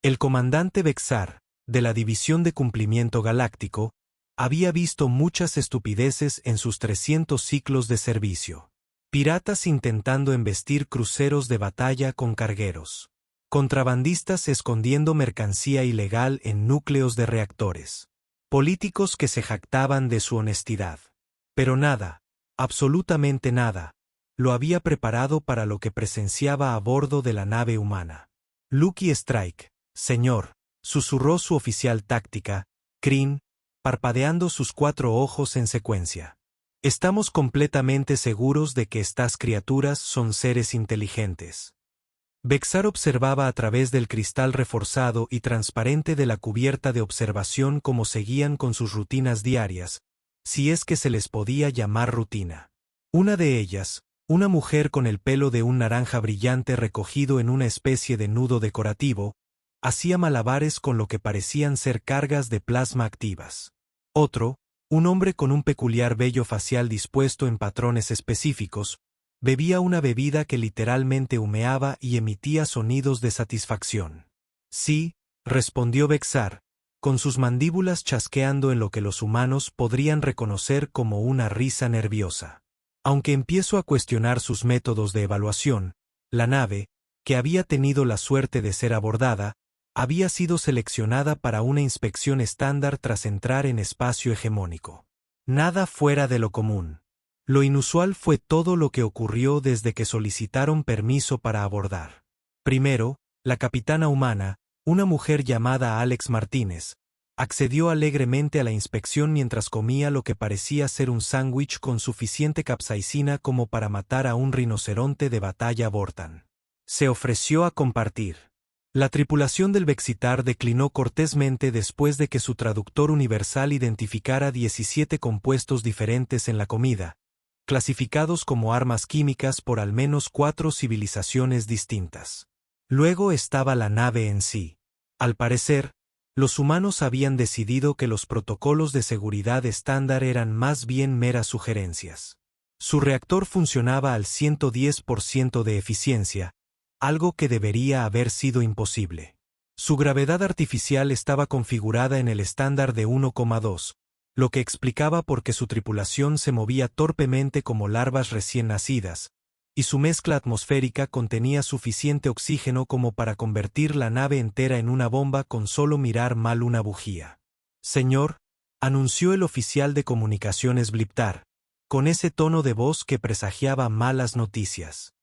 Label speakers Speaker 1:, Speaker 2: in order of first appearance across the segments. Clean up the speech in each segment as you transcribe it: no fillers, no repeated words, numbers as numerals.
Speaker 1: El comandante Bexar, de la División de Cumplimiento Galáctico, había visto muchas estupideces en sus 300 ciclos de servicio. Piratas intentando embestir cruceros de batalla con cargueros. Contrabandistas escondiendo mercancía ilegal en núcleos de reactores. Políticos que se jactaban de su honestidad. Pero nada, absolutamente nada, lo había preparado para lo que presenciaba a bordo de la nave humana. Lucky Strike, señor, susurró su oficial táctica, Kryn, parpadeando sus 4 ojos en secuencia. Estamos completamente seguros de que estas criaturas son seres inteligentes. Bexar observaba a través del cristal reforzado y transparente de la cubierta de observación cómo seguían con sus rutinas diarias, si es que se les podía llamar rutina. Una de ellas, una mujer con el pelo de un naranja brillante recogido en una especie de nudo decorativo, hacía malabares con lo que parecían ser cargas de plasma activas. Otro, un hombre con un peculiar vello facial dispuesto en patrones específicos, bebía una bebida que literalmente humeaba y emitía sonidos de satisfacción. Sí, respondió Bexar, con sus mandíbulas chasqueando en lo que los humanos podrían reconocer como una risa nerviosa. Aunque empiezo a cuestionar sus métodos de evaluación, la nave, que había tenido la suerte de ser abordada, había sido seleccionada para una inspección estándar tras entrar en espacio hegemónico. Nada fuera de lo común. Lo inusual fue todo lo que ocurrió desde que solicitaron permiso para abordar. Primero, la capitana humana, una mujer llamada Alex Martínez, accedió alegremente a la inspección mientras comía lo que parecía ser un sándwich con suficiente capsaicina como para matar a un rinoceronte de batalla Vortan. Se ofreció a compartir. La tripulación del Bexitar declinó cortésmente después de que su traductor universal identificara 17 compuestos diferentes en la comida, clasificados como armas químicas por al menos 4 civilizaciones distintas. Luego estaba la nave en sí. Al parecer, los humanos habían decidido que los protocolos de seguridad estándar eran más bien meras sugerencias. Su reactor funcionaba al 110% de eficiencia, algo que debería haber sido imposible. Su gravedad artificial estaba configurada en el estándar de 1,2, lo que explicaba por qué su tripulación se movía torpemente como larvas recién nacidas, y su mezcla atmosférica contenía suficiente oxígeno como para convertir la nave entera en una bomba con solo mirar mal una bujía. Señor, anunció el oficial de comunicaciones Bliptar, con ese tono de voz que presagiaba malas noticias.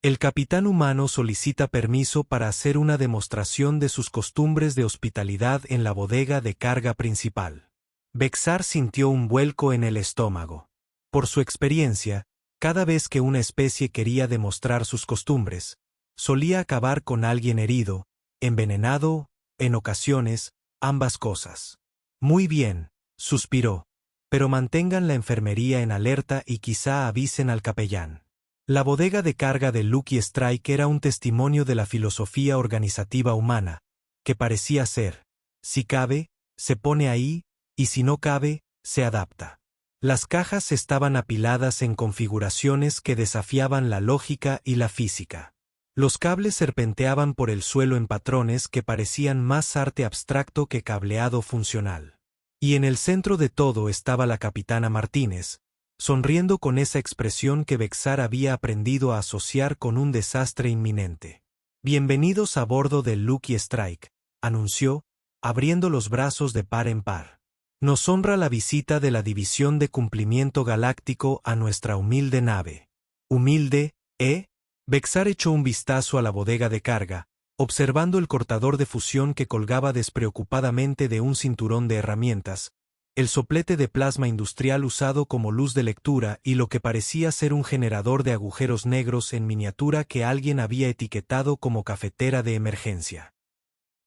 Speaker 1: El capitán humano solicita permiso para hacer una demostración de sus costumbres de hospitalidad en la bodega de carga principal. Bexar sintió un vuelco en el estómago. Por su experiencia, cada vez que una especie quería demostrar sus costumbres, solía acabar con alguien herido, envenenado, en ocasiones, ambas cosas. Muy bien, suspiró, pero mantengan la enfermería en alerta y quizá avisen al capellán. La bodega de carga de Lucky Strike era un testimonio de la filosofía organizativa humana, que parecía ser, si cabe, se pone ahí, y si no cabe, se adapta. Las cajas estaban apiladas en configuraciones que desafiaban la lógica y la física. Los cables serpenteaban por el suelo en patrones que parecían más arte abstracto que cableado funcional. Y en el centro de todo estaba la capitana Martínez, sonriendo con esa expresión que Bexar había aprendido a asociar con un desastre inminente. Bienvenidos a bordo del Lucky Strike, anunció, abriendo los brazos de par en par. Nos honra la visita de la División de Cumplimiento Galáctico a nuestra humilde nave. ¿Humilde, eh? Bexar echó un vistazo a la bodega de carga, observando el cortador de fusión que colgaba despreocupadamente de un cinturón de herramientas, el soplete de plasma industrial usado como luz de lectura y lo que parecía ser un generador de agujeros negros en miniatura que alguien había etiquetado como cafetera de emergencia.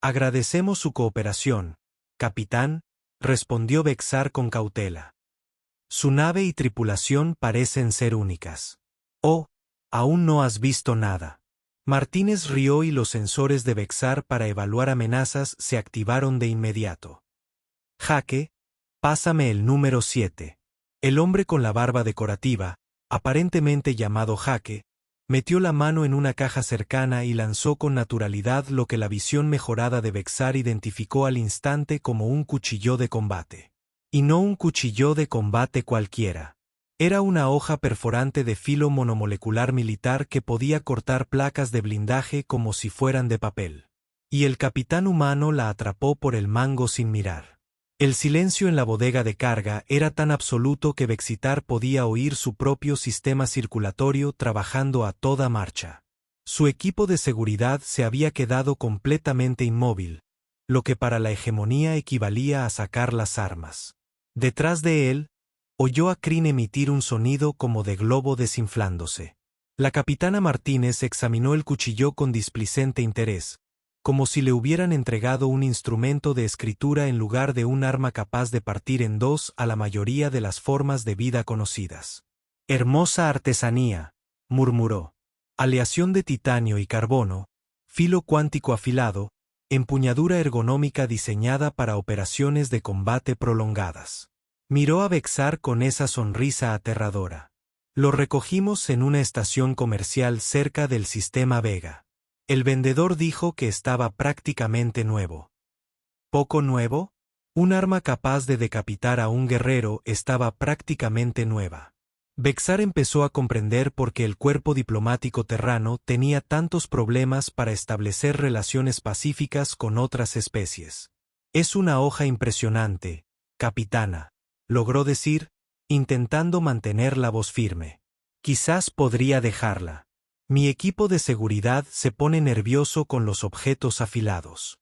Speaker 1: Agradecemos su cooperación, capitán, respondió Bexar con cautela. Su nave y tripulación parecen ser únicas. Oh, aún no has visto nada. Martínez rió y los sensores de Bexar para evaluar amenazas se activaron de inmediato. Jaque, pásame el número 7. El hombre con la barba decorativa, aparentemente llamado Jaque, Metió la mano en una caja cercana y lanzó con naturalidad lo que la visión mejorada de Vexar identificó al instante como un cuchillo de combate. Y no un cuchillo de combate cualquiera. Era una hoja perforante de filo monomolecular militar que podía cortar placas de blindaje como si fueran de papel. Y el capitán humano la atrapó por el mango sin mirar. El silencio en la bodega de carga era tan absoluto que Vexitar podía oír su propio sistema circulatorio trabajando a toda marcha. Su equipo de seguridad se había quedado completamente inmóvil, lo que para la hegemonía equivalía a sacar las armas. Detrás de él, oyó a Crin emitir un sonido como de globo desinflándose. La capitana Martínez examinó el cuchillo con displicente interés, como si le hubieran entregado un instrumento de escritura en lugar de un arma capaz de partir en dos a la mayoría de las formas de vida conocidas. «Hermosa artesanía», murmuró. «Aleación de titanio y carbono, filo cuántico afilado, empuñadura ergonómica diseñada para operaciones de combate prolongadas». Miró a Vexar con esa sonrisa aterradora. «Lo recogimos en una estación comercial cerca del sistema Vega». El vendedor dijo que estaba prácticamente nuevo. ¿Poco nuevo? Un arma capaz de decapitar a un guerrero estaba prácticamente nueva. Vexar empezó a comprender por qué el cuerpo diplomático terrano tenía tantos problemas para establecer relaciones pacíficas con otras especies. «Es una hoja impresionante, capitana», logró decir, intentando mantener la voz firme. «Quizás podría dejarla. Mi equipo de seguridad se pone nervioso con los objetos afilados».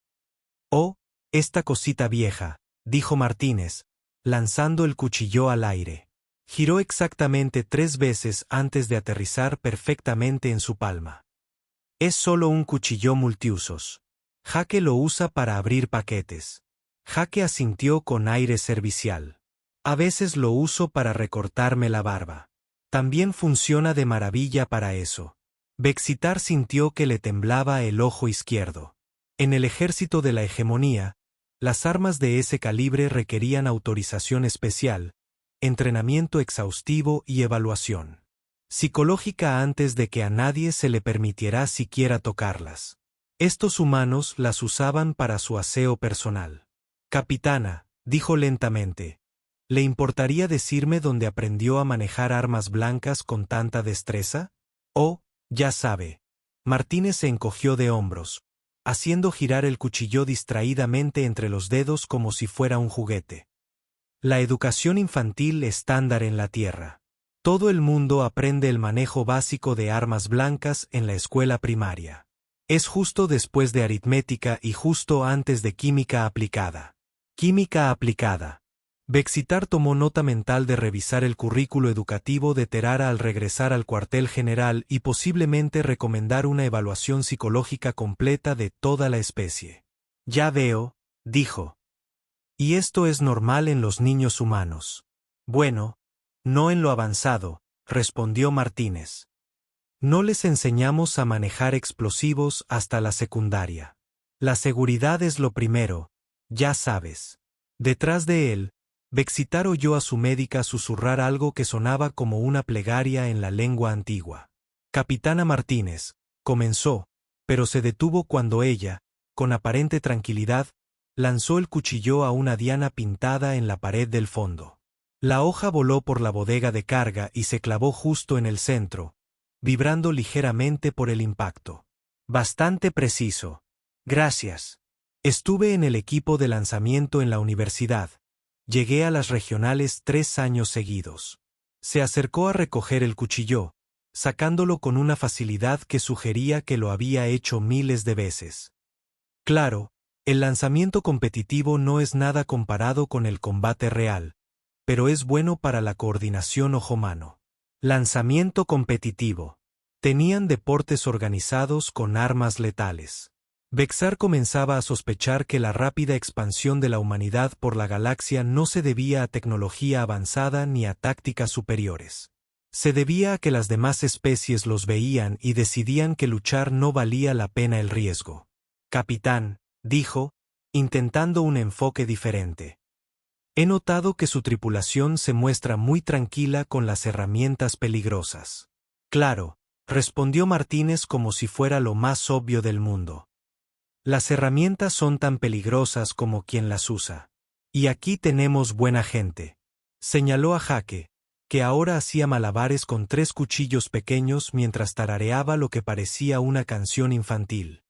Speaker 1: «Oh, esta cosita vieja», dijo Martínez, lanzando el cuchillo al aire. Giró exactamente 3 veces antes de aterrizar perfectamente en su palma. «Es solo un cuchillo multiusos. Jaque lo usa para abrir paquetes». Jaque asintió con aire servicial. «A veces lo uso para recortarme la barba. También funciona de maravilla para eso». Vexitar sintió que le temblaba el ojo izquierdo. En el ejército de la hegemonía, las armas de ese calibre requerían autorización especial, entrenamiento exhaustivo y evaluación psicológica antes de que a nadie se le permitiera siquiera tocarlas. Estos humanos las usaban para su aseo personal. «Capitana», dijo lentamente, «¿le importaría decirme dónde aprendió a manejar armas blancas con tanta destreza?» «Oh, ya sabe». Martínez se encogió de hombros, haciendo girar el cuchillo distraídamente entre los dedos como si fuera un juguete. «La educación infantil estándar en la Tierra. Todo el mundo aprende el manejo básico de armas blancas en la escuela primaria. Es justo después de aritmética y justo antes de química aplicada». «Química aplicada». Vexitar tomó nota mental de revisar el currículo educativo de Terara al regresar al cuartel general y posiblemente recomendar una evaluación psicológica completa de toda la especie. «Ya veo», dijo. «Y esto es normal en los niños humanos». «Bueno, no en lo avanzado», respondió Martínez. «No les enseñamos a manejar explosivos hasta la secundaria. La seguridad es lo primero, ya sabes». Detrás de él, Vexitar oyó a su médica susurrar algo que sonaba como una plegaria en la lengua antigua. «Capitana Martínez», comenzó, pero se detuvo cuando ella, con aparente tranquilidad, lanzó el cuchillo a una diana pintada en la pared del fondo. La hoja voló por la bodega de carga y se clavó justo en el centro, vibrando ligeramente por el impacto. «Bastante preciso. Gracias. Estuve en el equipo de lanzamiento en la universidad. Llegué a las regionales 3 años seguidos». Se acercó a recoger el cuchillo, sacándolo con una facilidad que sugería que lo había hecho miles de veces. Claro, el lanzamiento competitivo no es nada comparado con el combate real, pero es bueno para la coordinación ojo-mano. Lanzamiento competitivo. Tenían deportes organizados con armas letales. Vexar comenzaba a sospechar que la rápida expansión de la humanidad por la galaxia no se debía a tecnología avanzada ni a tácticas superiores. Se debía a que las demás especies los veían y decidían que luchar no valía la pena el riesgo. «Capitán», dijo, intentando un enfoque diferente. «He notado que su tripulación se muestra muy tranquila con las herramientas peligrosas». «Claro, respondió Martínez como si fuera lo más obvio del mundo. Las herramientas son tan peligrosas como quien las usa. Y aquí tenemos buena gente. Señaló a Jake, que ahora hacía malabares con 3 cuchillos pequeños mientras tarareaba lo que parecía una canción infantil.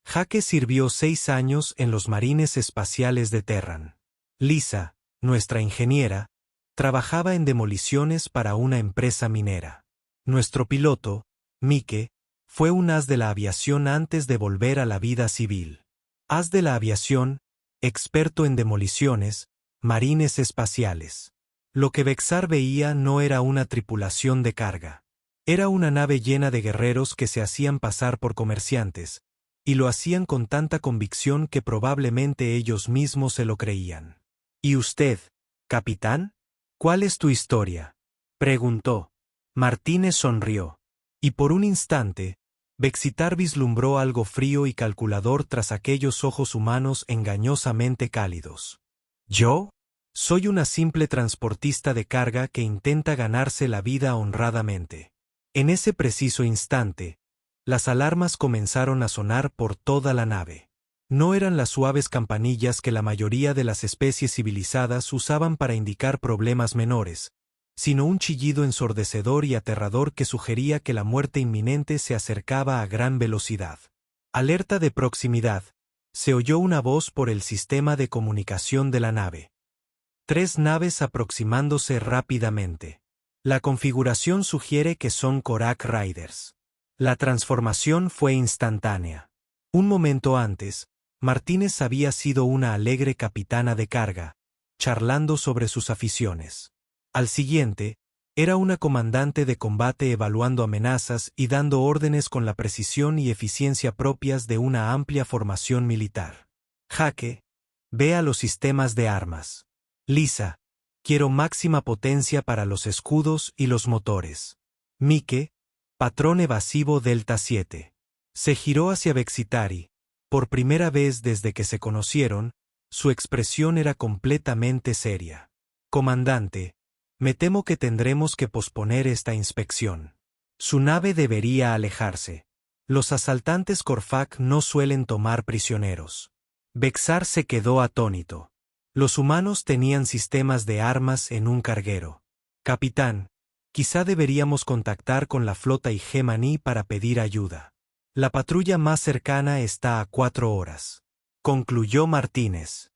Speaker 1: Jake sirvió 6 años en los Marines Espaciales de Terran. Lisa, nuestra ingeniera, trabajaba en demoliciones para una empresa minera. Nuestro piloto, Mike, fue un as de la aviación antes de volver a la vida civil. As de la aviación, experto en demoliciones, marines espaciales. Lo que Bexar veía no era una tripulación de carga. Era una nave llena de guerreros que se hacían pasar por comerciantes, y lo hacían con tanta convicción que probablemente ellos mismos se lo creían. ¿Y usted, capitán? ¿Cuál es tu historia?, preguntó. Martínez sonrió. Y por un instante, Bexitar vislumbró algo frío y calculador tras aquellos ojos humanos engañosamente cálidos. ¿Yo? Soy una simple transportista de carga que intenta ganarse la vida honradamente. En ese preciso instante, las alarmas comenzaron a sonar por toda la nave. No eran las suaves campanillas que la mayoría de las especies civilizadas usaban para indicar problemas menores, sino un chillido ensordecedor y aterrador que sugería que la muerte inminente se acercaba a gran velocidad. Alerta de proximidad. Se oyó una voz por el sistema de comunicación de la nave. 3 naves aproximándose rápidamente. La configuración sugiere que son Korak Riders. La transformación fue instantánea. Un momento antes, Martínez había sido una alegre capitana de carga, charlando sobre sus aficiones. Al siguiente, era una comandante de combate evaluando amenazas y dando órdenes con la precisión y eficiencia propias de una amplia formación militar. Jake, ve a los sistemas de armas. Lisa, quiero máxima potencia para los escudos y los motores. Mike, patrón evasivo Delta 7. Se giró hacia Bexitari. Por primera vez desde que se conocieron, su expresión era completamente seria. Comandante, me temo que tendremos que posponer esta inspección. Su nave debería alejarse. Los asaltantes Korfak no suelen tomar prisioneros. Bexar se quedó atónito. Los humanos tenían sistemas de armas en un carguero. Capitán, quizá deberíamos contactar con la flota Igemani para pedir ayuda. La patrulla más cercana está a 4 horas. Concluyó Martínez.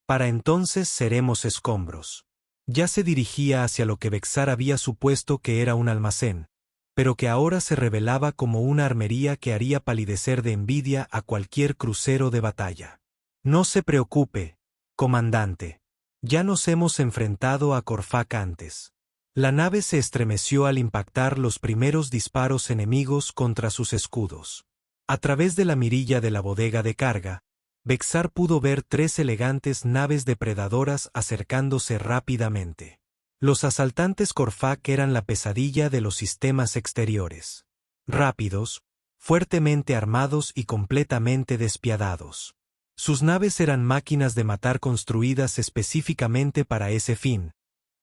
Speaker 1: Para entonces seremos escombros. Ya se dirigía hacia lo que Bexar había supuesto que era un almacén, pero que ahora se revelaba como una armería que haría palidecer de envidia a cualquier crucero de batalla. No se preocupe, comandante. Ya nos hemos enfrentado a Korfak antes. La nave se estremeció al impactar los primeros disparos enemigos contra sus escudos. A través de la mirilla de la bodega de carga, Bexar pudo ver 3 elegantes naves depredadoras acercándose rápidamente. Los asaltantes Korfak eran la pesadilla de los sistemas exteriores. Rápidos, fuertemente armados y completamente despiadados. Sus naves eran máquinas de matar construidas específicamente para ese fin,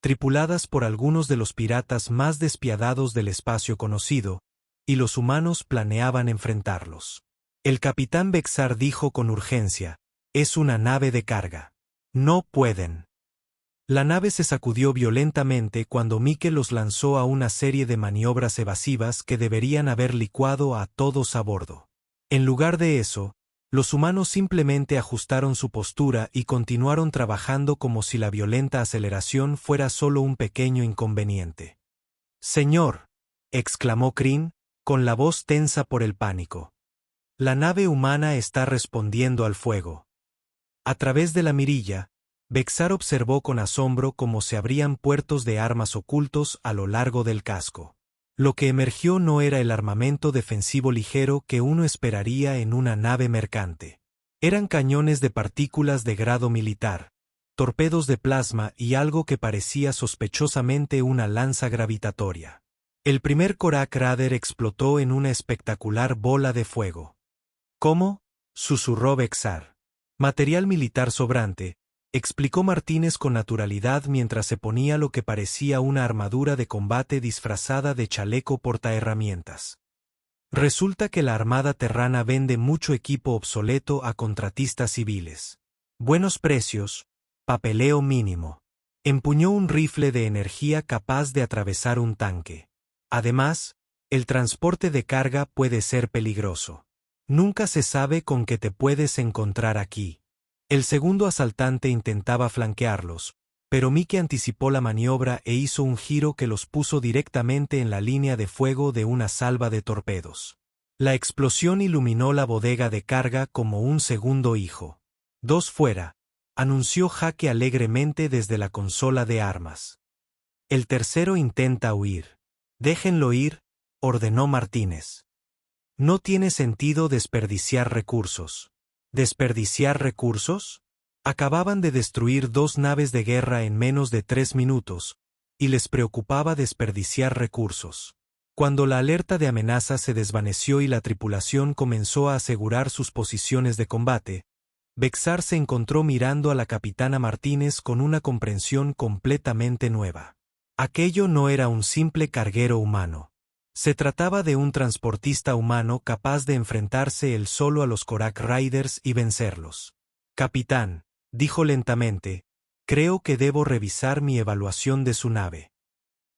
Speaker 1: tripuladas por algunos de los piratas más despiadados del espacio conocido, y los humanos planeaban enfrentarlos. El capitán Bexar dijo con urgencia, «Es una nave de carga. No pueden». La nave se sacudió violentamente cuando Mike los lanzó a una serie de maniobras evasivas que deberían haber licuado a todos a bordo. En lugar de eso, los humanos simplemente ajustaron su postura y continuaron trabajando como si la violenta aceleración fuera solo un pequeño inconveniente. «Señor», exclamó Kryn, con la voz tensa por el pánico. «La nave humana está respondiendo al fuego». A través de la mirilla, Bexar observó con asombro cómo se abrían puertos de armas ocultos a lo largo del casco. Lo que emergió no era el armamento defensivo ligero que uno esperaría en una nave mercante. Eran cañones de partículas de grado militar, torpedos de plasma y algo que parecía sospechosamente una lanza gravitatoria. El primer Korak Raider explotó en una espectacular bola de fuego. «¿Cómo?», susurró Bexar. «Material militar sobrante, explicó Martínez con naturalidad mientras se ponía lo que parecía una armadura de combate disfrazada de chaleco portaherramientas. Resulta que la Armada Terrana vende mucho equipo obsoleto a contratistas civiles. Buenos precios, papeleo mínimo. Empuñó un rifle de energía capaz de atravesar un tanque. Además, el transporte de carga puede ser peligroso. Nunca se sabe con qué te puedes encontrar aquí. El segundo asaltante intentaba flanquearlos, pero Mickey anticipó la maniobra e hizo un giro que los puso directamente en la línea de fuego de una salva de torpedos. La explosión iluminó la bodega de carga como un segundo hijo. Dos fuera, anunció Jaque alegremente desde la consola de armas. El tercero intenta huir. Déjenlo ir, ordenó Martínez. No tiene sentido desperdiciar recursos. ¿Desperdiciar recursos? Acababan de destruir 2 naves de guerra en menos de 3 minutos, y les preocupaba desperdiciar recursos. Cuando la alerta de amenaza se desvaneció y la tripulación comenzó a asegurar sus posiciones de combate, Bexar se encontró mirando a la capitana Martínez con una comprensión completamente nueva. Aquello no era un simple carguero humano. Se trataba de un transportista humano capaz de enfrentarse él solo a los Korak Riders y vencerlos. Capitán, dijo lentamente, creo que debo revisar mi evaluación de su nave.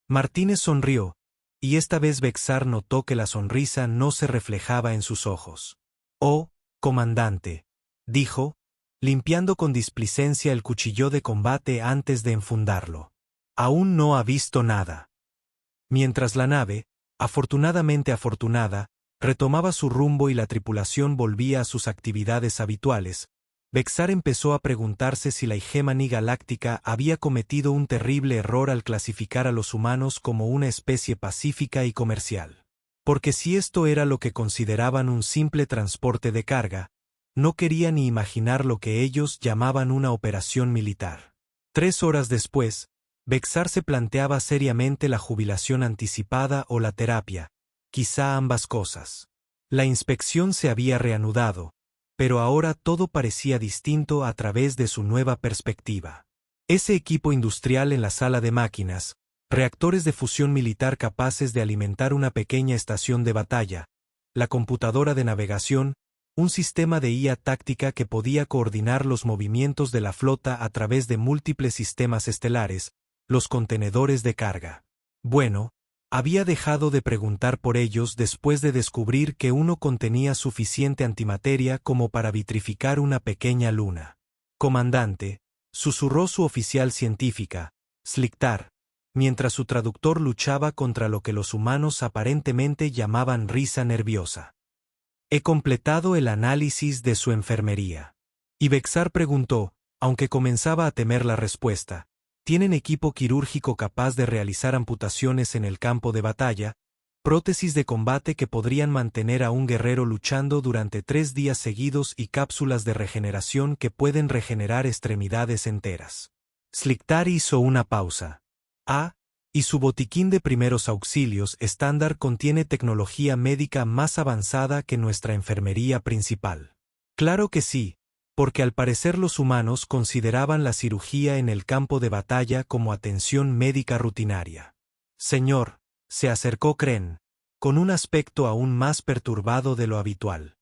Speaker 1: Martínez sonrió, y esta vez Bexar notó que la sonrisa no se reflejaba en sus ojos. Oh, comandante, dijo, limpiando con displicencia el cuchillo de combate antes de enfundarlo. Aún no ha visto nada. Mientras la nave, afortunadamente afortunada, retomaba su rumbo y la tripulación volvía a sus actividades habituales, Bexar empezó a preguntarse si la hegemonía galáctica había cometido un terrible error al clasificar a los humanos como una especie pacífica y comercial. Porque si esto era lo que consideraban un simple transporte de carga, no quería ni imaginar lo que ellos llamaban una operación militar. 3 horas después, Bexar se planteaba seriamente la jubilación anticipada o la terapia, quizá ambas cosas. La inspección se había reanudado, pero ahora todo parecía distinto a través de su nueva perspectiva. Ese equipo industrial en la sala de máquinas, reactores de fusión militar capaces de alimentar una pequeña estación de batalla, la computadora de navegación, un sistema de IA táctica que podía coordinar los movimientos de la flota a través de múltiples sistemas estelares, los contenedores de carga. Bueno, había dejado de preguntar por ellos después de descubrir que uno contenía suficiente antimateria como para vitrificar una pequeña luna. Comandante, susurró su oficial científica, Sliktar, mientras su traductor luchaba contra lo que los humanos aparentemente llamaban risa nerviosa. He completado el análisis de su enfermería. Y Bexar preguntó, aunque comenzaba a temer la respuesta, ¿tienen equipo quirúrgico capaz de realizar amputaciones en el campo de batalla, prótesis de combate que podrían mantener a un guerrero luchando durante 3 días seguidos y cápsulas de regeneración que pueden regenerar extremidades enteras? Sliktar hizo una pausa. Y su botiquín de primeros auxilios estándar contiene tecnología médica más avanzada que nuestra enfermería principal. Claro que sí, porque al parecer los humanos consideraban la cirugía en el campo de batalla como atención médica rutinaria. Señor, se acercó Kren, con un aspecto aún más perturbado de lo habitual.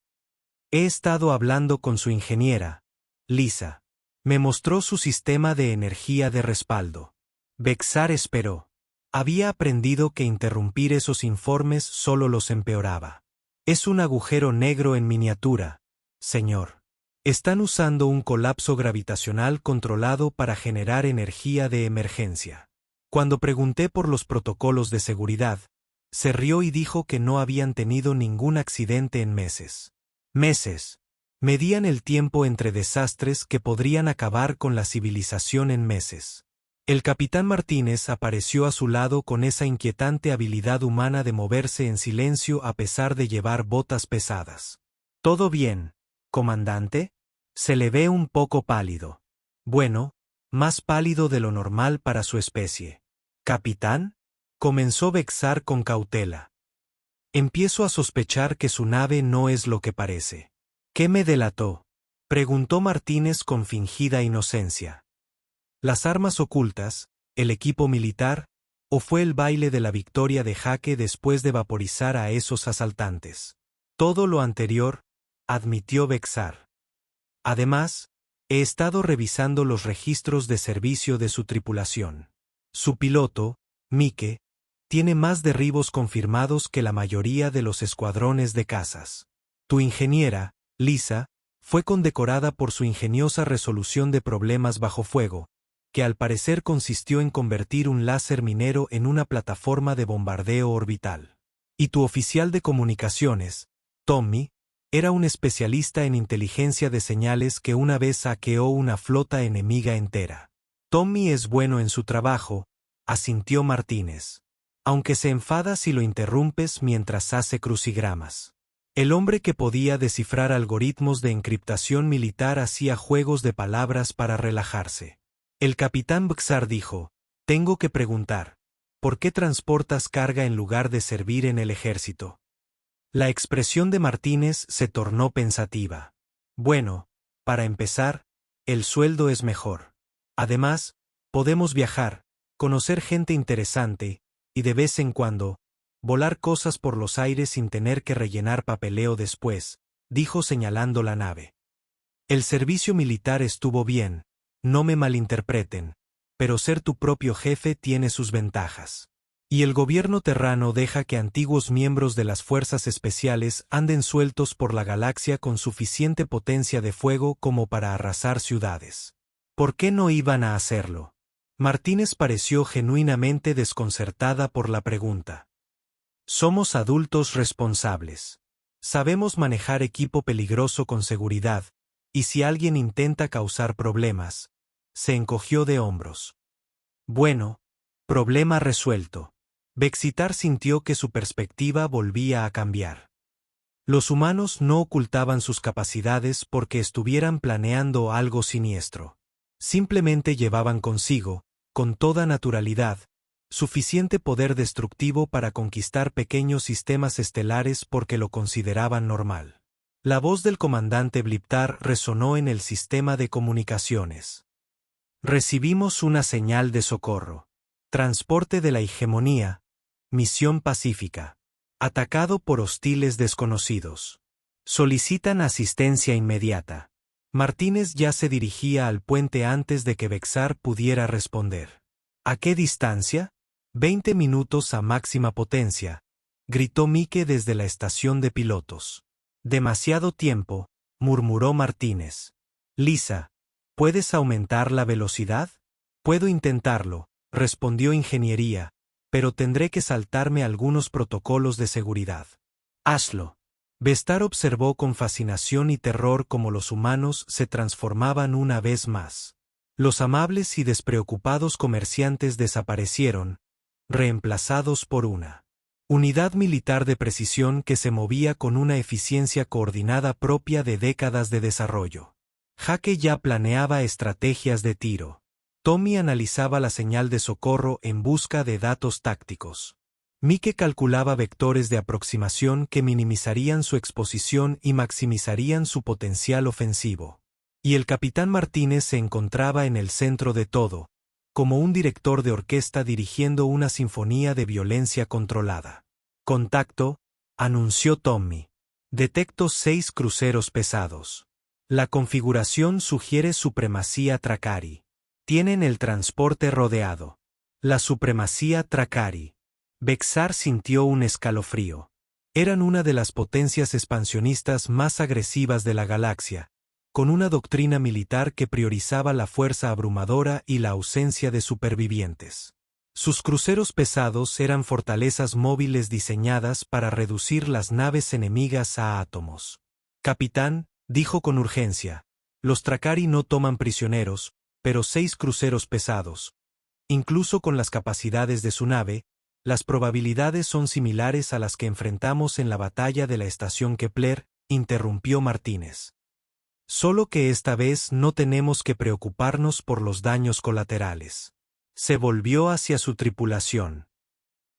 Speaker 1: He estado hablando con su ingeniera, Lisa. Me mostró su sistema de energía de respaldo. Bexar esperó. Había aprendido que interrumpir esos informes solo los empeoraba. Es un agujero negro en miniatura, señor. Están usando un colapso gravitacional controlado para generar energía de emergencia. Cuando pregunté por los protocolos de seguridad, se rió y dijo que no habían tenido ningún accidente en meses. Meses. Medían el tiempo entre desastres que podrían acabar con la civilización en meses. El capitán Martínez apareció a su lado con esa inquietante habilidad humana de moverse en silencio a pesar de llevar botas pesadas. ¿Todo bien, comandante? Se le ve un poco pálido. Bueno, más pálido de lo normal para su especie. ¿Capitán? Comenzó Bexar con cautela. Empiezo a sospechar que su nave no es lo que parece. ¿Qué me delató? Preguntó Martínez con fingida inocencia. ¿Las armas ocultas, el equipo militar, o fue el baile de la victoria de Jaque después de vaporizar a esos asaltantes? Todo lo anterior, admitió Bexar. Además, he estado revisando los registros de servicio de su tripulación. Su piloto, Mike, tiene más derribos confirmados que la mayoría de los escuadrones de cazas. Tu ingeniera, Lisa, fue condecorada por su ingeniosa resolución de problemas bajo fuego, que al parecer consistió en convertir un láser minero en una plataforma de bombardeo orbital. Y tu oficial de comunicaciones, Tommy, era un especialista en inteligencia de señales que una vez saqueó una flota enemiga entera. Tommy es bueno en su trabajo, asintió Martínez. Aunque se enfada si lo interrumpes mientras hace crucigramas. El hombre que podía descifrar algoritmos de encriptación militar hacía juegos de palabras para relajarse. El capitán Bexar dijo, tengo que preguntar, ¿por qué transportas carga en lugar de servir en el ejército? La expresión de Martínez se tornó pensativa. Bueno, para empezar, el sueldo es mejor. Además, podemos viajar, conocer gente interesante, y de vez en cuando, volar cosas por los aires sin tener que rellenar papeleo después, dijo señalando la nave. El servicio militar estuvo bien, no me malinterpreten, pero ser tu propio jefe tiene sus ventajas. Y el gobierno terrano deja que antiguos miembros de las fuerzas especiales anden sueltos por la galaxia con suficiente potencia de fuego como para arrasar ciudades. ¿Por qué no iban a hacerlo? Martínez pareció genuinamente desconcertada por la pregunta. Somos adultos responsables. Sabemos manejar equipo peligroso con seguridad, y si alguien intenta causar problemas, se encogió de hombros. Bueno, problema resuelto. Bexitar sintió que su perspectiva volvía a cambiar. Los humanos no ocultaban sus capacidades porque estuvieran planeando algo siniestro. Simplemente llevaban consigo, con toda naturalidad, suficiente poder destructivo para conquistar pequeños sistemas estelares porque lo consideraban normal. La voz del comandante Bliptar resonó en el sistema de comunicaciones. Recibimos una señal de socorro. Transporte de la hegemonía. Misión pacífica. Atacado por hostiles desconocidos. Solicitan asistencia inmediata. Martínez ya se dirigía al puente antes de que Bexar pudiera responder. ¿A qué distancia? 20 minutos a máxima potencia, gritó Mike desde la estación de pilotos. Demasiado tiempo, murmuró Martínez. Lisa, ¿puedes aumentar la velocidad? Puedo intentarlo, respondió Ingeniería, pero tendré que saltarme algunos protocolos de seguridad. Hazlo. Bexar observó con fascinación y terror cómo los humanos se transformaban una vez más. Los amables y despreocupados comerciantes desaparecieron, reemplazados por una unidad militar de precisión que se movía con una eficiencia coordinada propia de décadas de desarrollo. Jaque ya planeaba estrategias de tiro. Tommy analizaba la señal de socorro en busca de datos tácticos. Mike calculaba vectores de aproximación que minimizarían su exposición y maximizarían su potencial ofensivo. Y el capitán Martínez se encontraba en el centro de todo, como un director de orquesta dirigiendo una sinfonía de violencia controlada. Contacto, anunció Tommy. Detecto 6 cruceros pesados. La configuración sugiere supremacía Tracari. Tienen el transporte rodeado. La supremacía Tracari. Bexar sintió un escalofrío. Eran una de las potencias expansionistas más agresivas de la galaxia, con una doctrina militar que priorizaba la fuerza abrumadora y la ausencia de supervivientes. Sus cruceros pesados eran fortalezas móviles diseñadas para reducir las naves enemigas a átomos. Capitán, dijo con urgencia, los Tracari no toman prisioneros, pero 6 cruceros pesados. Incluso con las capacidades de su nave, las probabilidades son similares a las que enfrentamos en la batalla de la estación Kepler, interrumpió Martínez. Solo que esta vez no tenemos que preocuparnos por los daños colaterales. Se volvió hacia su tripulación.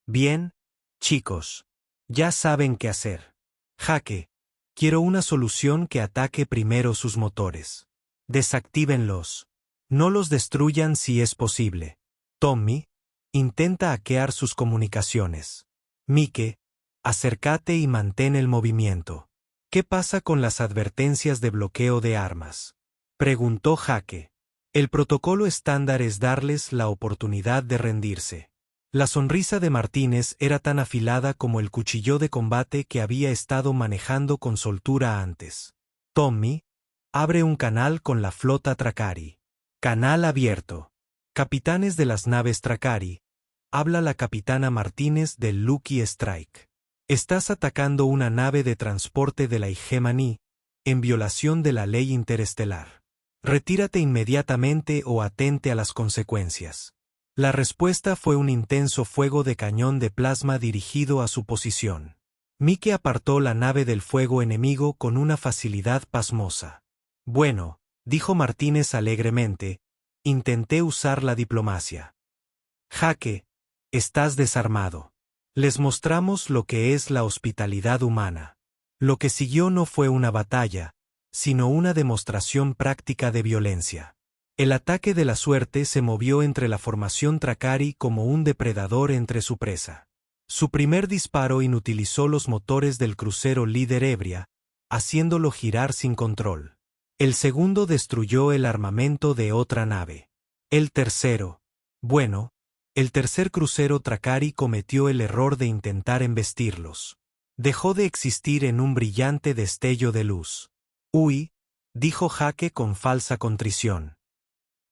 Speaker 1: Bien, chicos. Ya saben qué hacer. Jaque, quiero una solución que ataque primero sus motores. Desactívenlos. No los destruyan si es posible. Tommy, intenta hackear sus comunicaciones. Mike, acércate y mantén el movimiento. ¿Qué pasa con las advertencias de bloqueo de armas?, preguntó Jake. El protocolo estándar es darles la oportunidad de rendirse. La sonrisa de Martínez era tan afilada como el cuchillo de combate que había estado manejando con soltura antes. Tommy, abre un canal con la flota Tracari. Canal abierto. Capitanes de las naves Tracari. Habla la capitana Martínez del Lucky Strike. Estás atacando una nave de transporte de la Hegemony, en violación de la ley interestelar. Retírate inmediatamente o atente a las consecuencias. La respuesta fue un intenso fuego de cañón de plasma dirigido a su posición. Mike apartó la nave del fuego enemigo con una facilidad pasmosa. Bueno, dijo Martínez alegremente, intenté usar la diplomacia. Jake, estás desarmado. Les mostramos lo que es la hospitalidad humana. Lo que siguió no fue una batalla, sino una demostración práctica de violencia. El ataque de la suerte se movió entre la formación Tracari como un depredador entre su presa. Su primer disparo inutilizó los motores del crucero Líder Ebria, haciéndolo girar sin control. El segundo destruyó el armamento de otra nave. El tercero, el tercer crucero Tracari cometió el error de intentar embestirlos. Dejó de existir en un brillante destello de luz. Uy, dijo Jake con falsa contrición.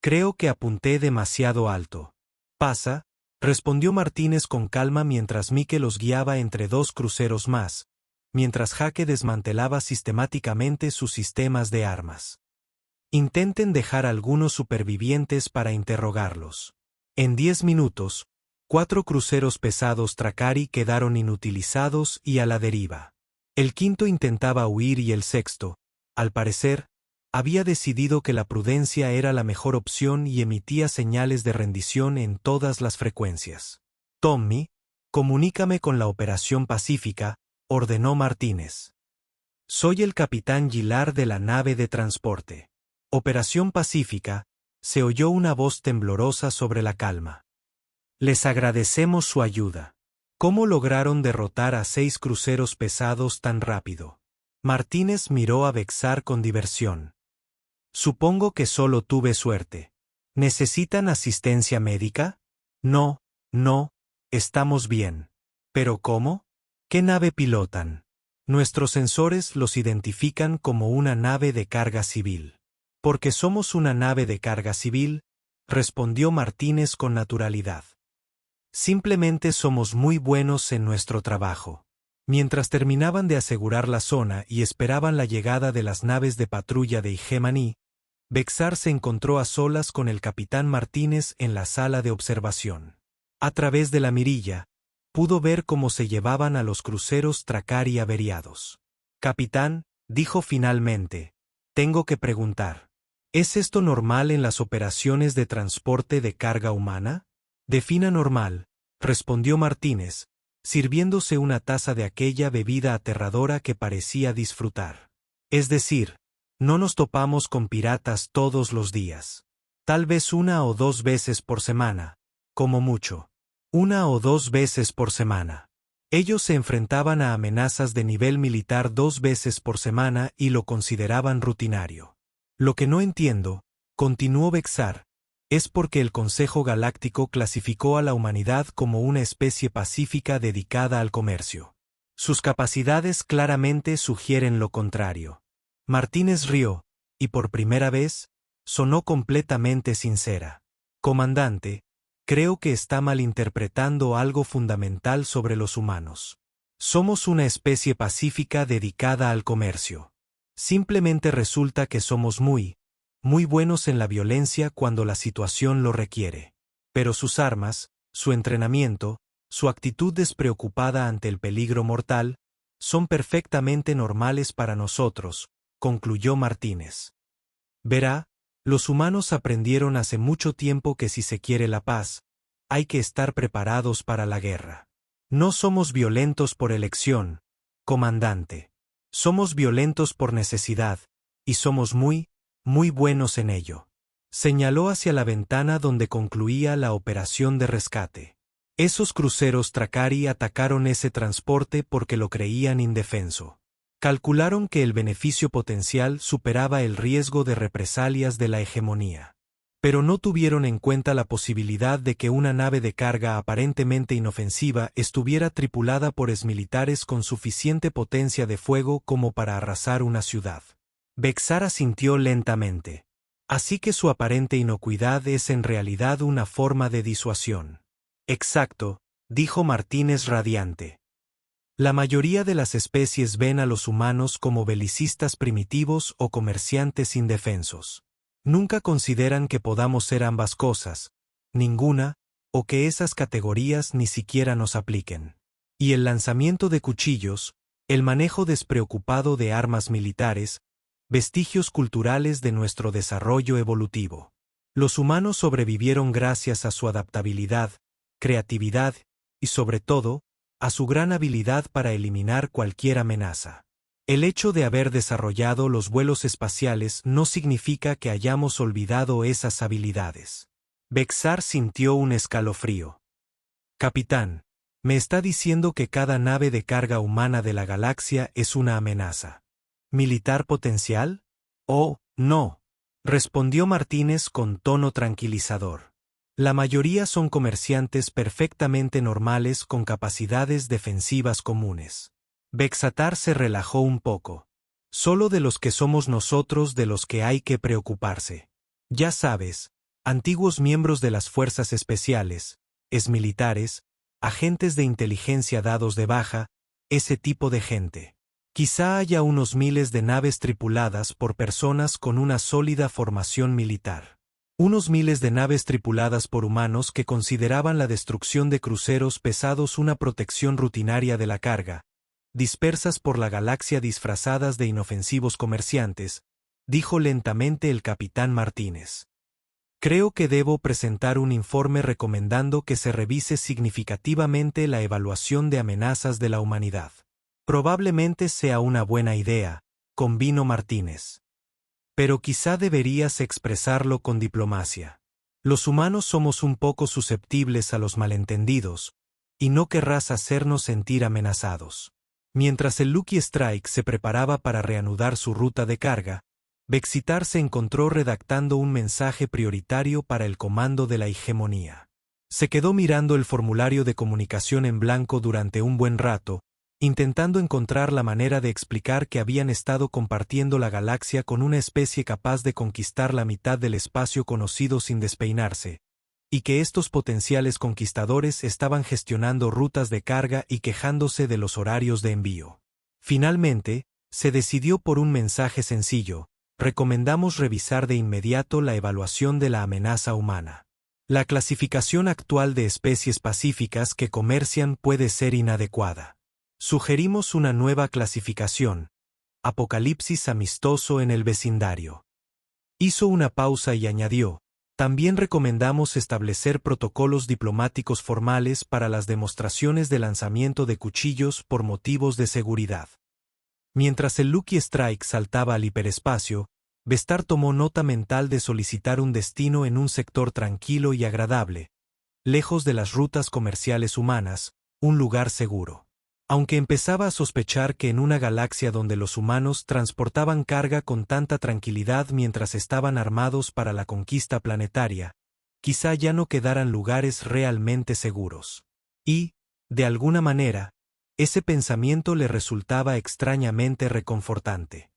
Speaker 1: Creo que apunté demasiado alto. Pasa, respondió Martínez con calma mientras Mike los guiaba entre dos cruceros más, mientras Jake desmantelaba sistemáticamente sus sistemas de armas. Intenten dejar algunos supervivientes para interrogarlos. En 10 minutos, 4 cruceros pesados Tracari quedaron inutilizados y a la deriva. El quinto intentaba huir y el sexto, al parecer, había decidido que la prudencia era la mejor opción y emitía señales de rendición en todas las frecuencias. Tommy, comunícame con la Operación Pacífica, ordenó Martínez. Soy el capitán Gilar de la nave de transporte. Operación Pacífica, se oyó una voz temblorosa sobre la calma. Les agradecemos su ayuda. ¿Cómo lograron derrotar a 6 cruceros pesados tan rápido? Martínez miró a Bexar con diversión. Supongo que solo tuve suerte. ¿Necesitan asistencia médica? No, estamos bien. ¿Pero cómo? ¿Qué nave pilotan? Nuestros sensores los identifican como una nave de carga civil. Porque somos una nave de carga civil, respondió Martínez con naturalidad. Simplemente somos muy buenos en nuestro trabajo. Mientras terminaban de asegurar la zona y esperaban la llegada de las naves de patrulla de Hegemony, Bexar se encontró a solas con el capitán Martínez en la sala de observación. A través de la mirilla, pudo ver cómo se llevaban a los cruceros Tracari averiados. Capitán, dijo finalmente, tengo que preguntar. ¿Es esto normal en las operaciones de transporte de carga humana? Defina normal, respondió Martínez, sirviéndose una taza de aquella bebida aterradora que parecía disfrutar. Es decir, no nos topamos con piratas todos los días. Tal vez 1 o 2 veces por semana, como mucho. 1 o 2 veces por semana. Ellos se enfrentaban a amenazas de nivel militar 2 veces por semana y lo consideraban rutinario. Lo que no entiendo, continuó Bexar, es porque el Consejo Galáctico clasificó a la humanidad como una especie pacífica dedicada al comercio. Sus capacidades claramente sugieren lo contrario. Martínez rió, y por primera vez, sonó completamente sincera. Comandante, creo que está malinterpretando algo fundamental sobre los humanos. Somos una especie pacífica dedicada al comercio. Simplemente resulta que somos muy buenos en la violencia cuando la situación lo requiere. Pero sus armas, su entrenamiento, su actitud despreocupada ante el peligro mortal, son perfectamente normales para nosotros, concluyó Martínez. Verá, los humanos aprendieron hace mucho tiempo que si se quiere la paz, hay que estar preparados para la guerra. No somos violentos por elección, comandante. Somos violentos por necesidad, y somos muy buenos en ello. Señaló hacia la ventana donde concluía la operación de rescate. Esos cruceros Tracari atacaron ese transporte porque lo creían indefenso. Calcularon que el beneficio potencial superaba el riesgo de represalias de la hegemonía. Pero no tuvieron en cuenta la posibilidad de que una nave de carga aparentemente inofensiva estuviera tripulada por exmilitares con suficiente potencia de fuego como para arrasar una ciudad. Bexar asintió lentamente. Así que su aparente inocuidad es en realidad una forma de disuasión. Exacto, dijo Martínez radiante. La mayoría de las especies ven a los humanos como belicistas primitivos o comerciantes indefensos. Nunca consideran que podamos ser ambas cosas, ninguna, o que esas categorías ni siquiera nos apliquen. Y el lanzamiento de cuchillos, el manejo despreocupado de armas militares, vestigios culturales de nuestro desarrollo evolutivo. Los humanos sobrevivieron gracias a su adaptabilidad, creatividad y, sobre todo, a su gran habilidad para eliminar cualquier amenaza. El hecho de haber desarrollado los vuelos espaciales no significa que hayamos olvidado esas habilidades. Bexar sintió un escalofrío. Capitán, me está diciendo que cada nave de carga humana de la galaxia es una amenaza. ¿Militar potencial? Oh, no, respondió Martínez con tono tranquilizador. La mayoría son comerciantes perfectamente normales con capacidades defensivas comunes. Bexatar se relajó un poco. Solo de los que somos nosotros de los que hay que preocuparse. Ya sabes, antiguos miembros de las fuerzas especiales, exmilitares, agentes de inteligencia dados de baja, ese tipo de gente. Quizá haya unos miles de naves tripuladas por personas con una sólida formación militar. Unos miles de naves tripuladas por humanos que consideraban la destrucción de cruceros pesados una protección rutinaria de la carga, dispersas por la galaxia disfrazadas de inofensivos comerciantes, dijo lentamente el capitán Martínez. Creo que debo presentar un informe recomendando que se revise significativamente la evaluación de amenazas de la humanidad. Probablemente sea una buena idea, convino Martínez. Pero quizá deberías expresarlo con diplomacia. Los humanos somos un poco susceptibles a los malentendidos, y no querrás hacernos sentir amenazados. Mientras el Lucky Strike se preparaba para reanudar su ruta de carga, Bexitar se encontró redactando un mensaje prioritario para el comando de la hegemonía. Se quedó mirando el formulario de comunicación en blanco durante un buen rato, intentando encontrar la manera de explicar que habían estado compartiendo la galaxia con una especie capaz de conquistar la mitad del espacio conocido sin despeinarse, y que estos potenciales conquistadores estaban gestionando rutas de carga y quejándose de los horarios de envío. Finalmente, se decidió por un mensaje sencillo: recomendamos revisar de inmediato la evaluación de la amenaza humana. La clasificación actual de especies pacíficas que comercian puede ser inadecuada. Sugerimos una nueva clasificación: apocalipsis amistoso en el vecindario. Hizo una pausa y añadió: también recomendamos establecer protocolos diplomáticos formales para las demostraciones de lanzamiento de cuchillos por motivos de seguridad. Mientras el Lucky Strike saltaba al hiperespacio, Bestar tomó nota mental de solicitar un destino en un sector tranquilo y agradable, lejos de las rutas comerciales humanas, un lugar seguro. Aunque empezaba a sospechar que en una galaxia donde los humanos transportaban carga con tanta tranquilidad mientras estaban armados para la conquista planetaria, quizá ya no quedaran lugares realmente seguros. Y, de alguna manera, ese pensamiento le resultaba extrañamente reconfortante.